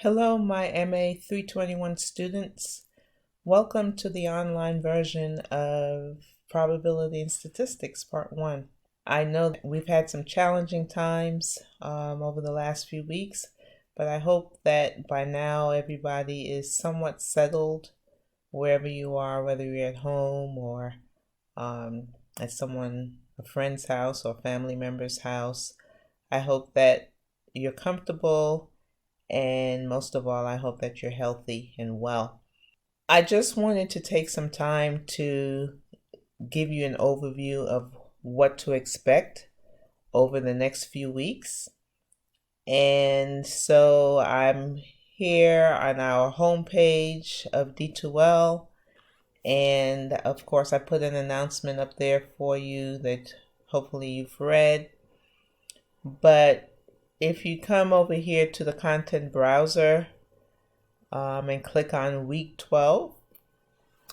Hello, my MA321 students. Welcome to the online version of Probability and Statistics Part 1. I know that we've had some challenging times over the last few weeks, but I hope that by now everybody is somewhat settled wherever you are, whether you're at home or at a friend's house or family member's house. I hope that you're comfortable, and most of all, I hope that you're healthy and well. I just wanted to take some time to give you an overview of what to expect over the next few weeks. And so I'm here on our homepage of D2L. And of course, I put an announcement up there for you that hopefully you've read. But if you come over here to the content browser and click on week 12,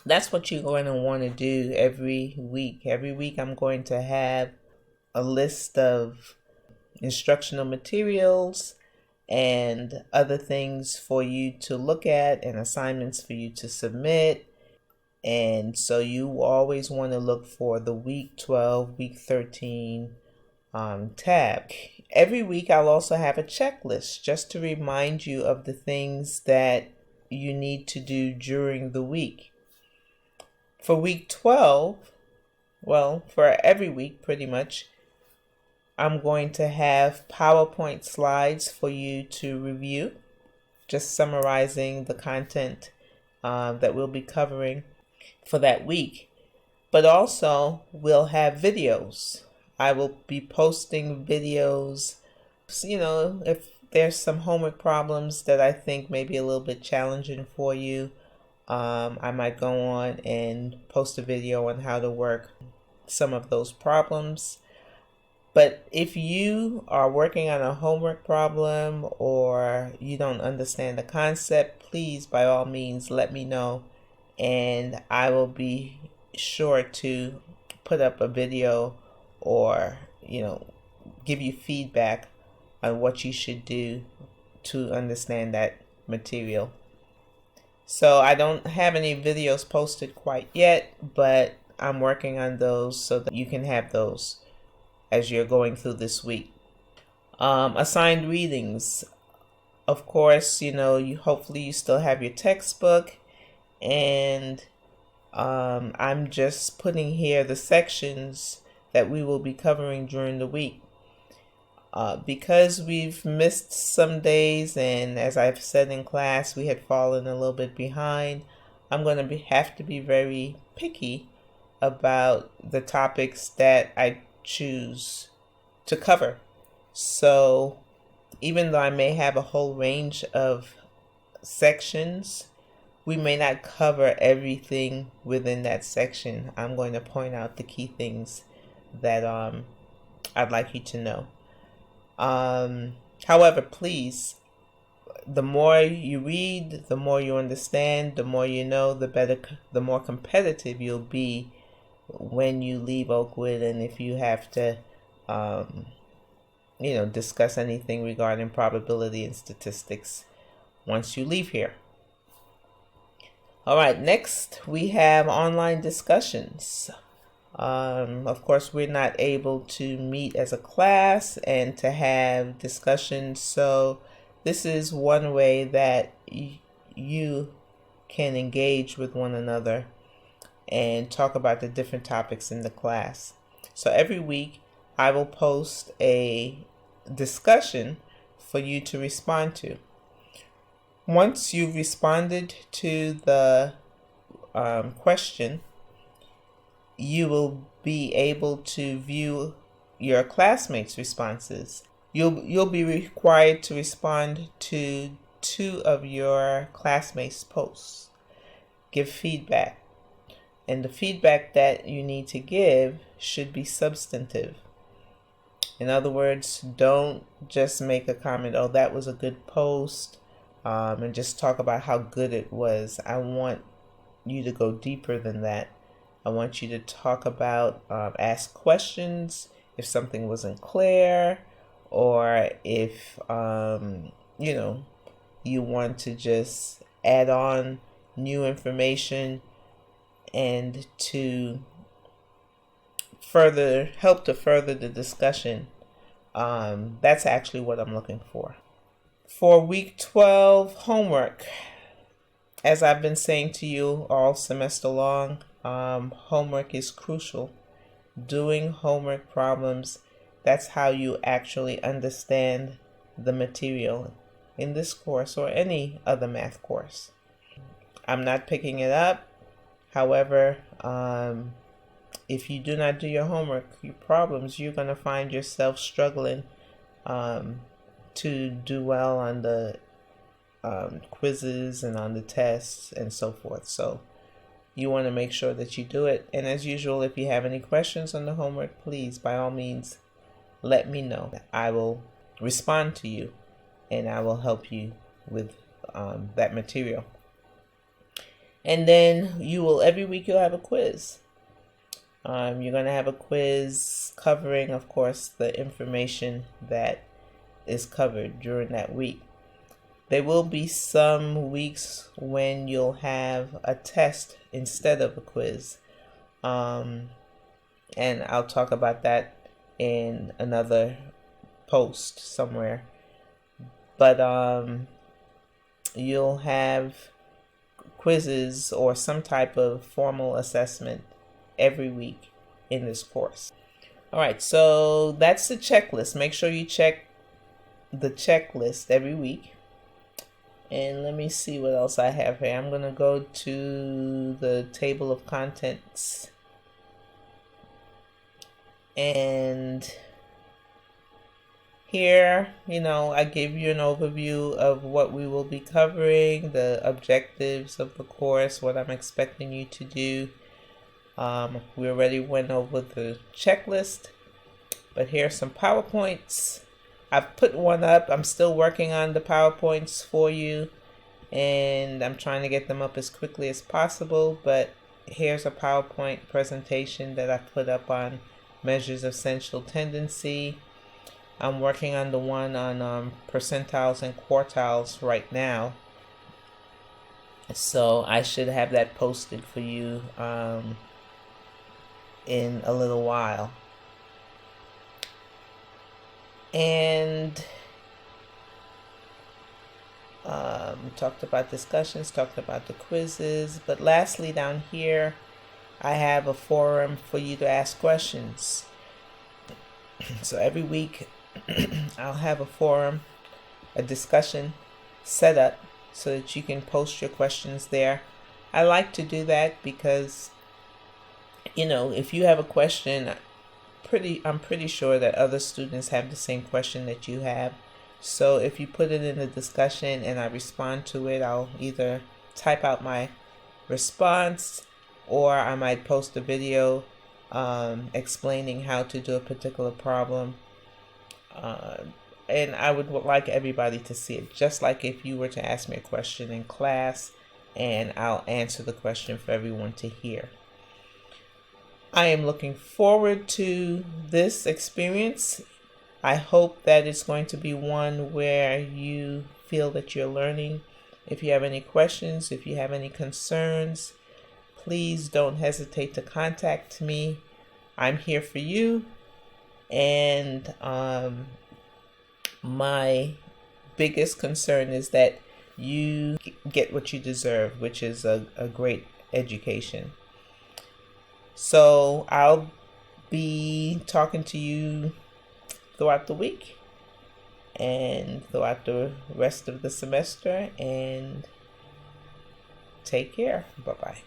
that's what you're going to want to do every week. Every week I'm going to have a list of instructional materials and other things for you to look at and assignments for you to submit. And so you always want to look for the week 12, week 13 tab. Every week I'll also have a checklist just to remind you of the things that you need to do during the week. For week 12, well, for every week pretty much, I'm going to have PowerPoint slides for you to review, just summarizing the content that we'll be covering for that week. But also we'll have videos. I will be posting videos, if there's some homework problems that I think may be a little bit challenging for you, I might go on and post a video on how to work some of those problems. But if you are working on a homework problem or you don't understand the concept, please, by all means, let me know, and I will be sure to put up a video or give you feedback on what you should do to understand that material. So I don't have any videos posted quite yet, but I'm working on those so that you can have those as you're going through this week. Assigned readings, of course, hopefully you still have your textbook, and I'm just putting here the sections that we will be covering during the week. Because we've missed some days, and as I've said in class, we had fallen a little bit behind, I'm going to have to be very picky about the topics that I choose to cover. So even though I may have a whole range of sections, we may not cover everything within that section. I'm going to point out the key things that I'd like you to know. However, please, the more you read, the more you understand, the more you know, the better, the more competitive you'll be when you leave Oakwood, and if you have to discuss anything regarding probability and statistics once you leave here. All right, next we have online discussions. Of course, we're not able to meet as a class and to have discussions, so this is one way that you can engage with one another and talk about the different topics in the class. So every week I will post a discussion for you to respond to. Once you've responded to the question, you will be able to view your classmates' responses. You'll be required to respond to 2 of your classmates' posts. Give feedback. And the feedback that you need to give should be substantive. In other words, don't just make a comment, oh, that was a good post, and just talk about how good it was. I want you to go deeper than that. I want you to talk about, ask questions if something wasn't clear, or if, you want to just add on new information and to help to further the discussion, that's actually what I'm looking for. For week 12 homework, as I've been saying to you all semester long, homework is crucial. Doing homework problems, that's how you actually understand the material in this course or any other math course. I'm not picking it up. However, if you do not do your homework, your problems, you're going to find yourself struggling to do well on the quizzes and on the tests and so forth. So you want to make sure that you do it. And as usual, if you have any questions on the homework, please, by all means, let me know. I will respond to you and I will help you with that material. And then every week you'll have a quiz. You're going to have a quiz covering, of course, the information that is covered during that week. There will be some weeks when you'll have a test instead of a quiz. And I'll talk about that in another post somewhere. But you'll have quizzes or some type of formal assessment every week in this course. All right, so that's the checklist. Make sure you check the checklist every week. And let me see what else I have here. I'm going to go to the table of contents. And here, I give you an overview of what we will be covering, the objectives of the course, what I'm expecting you to do. We already went over the checklist, but here's some PowerPoints. I've put one up. I'm still working on the PowerPoints for you, and I'm trying to get them up as quickly as possible, but here's a PowerPoint presentation that I put up on measures of central tendency. I'm working on the one on percentiles and quartiles right now, so I should have that posted for you in a little while. And talked about discussions, talked about the quizzes, but lastly down here I have a forum for you to ask questions. So every week I'll have a forum, a discussion set up so that you can post your questions there. I like to do that because if you have a question, I'm pretty sure that other students have the same question that you have. So if you put it in the discussion and I respond to it, I'll either type out my response or I might post a video explaining how to do a particular problem. And I would like everybody to see it, just like if you were to ask me a question in class, and I'll answer the question for everyone to hear. I am looking forward to this experience. I hope that it's going to be one where you feel that you're learning. If you have any questions, if you have any concerns, please don't hesitate to contact me. I'm here for you. And my biggest concern is that you get what you deserve, which is a great education. So I'll be talking to you throughout the week and throughout the rest of the semester, and take care. Bye-bye.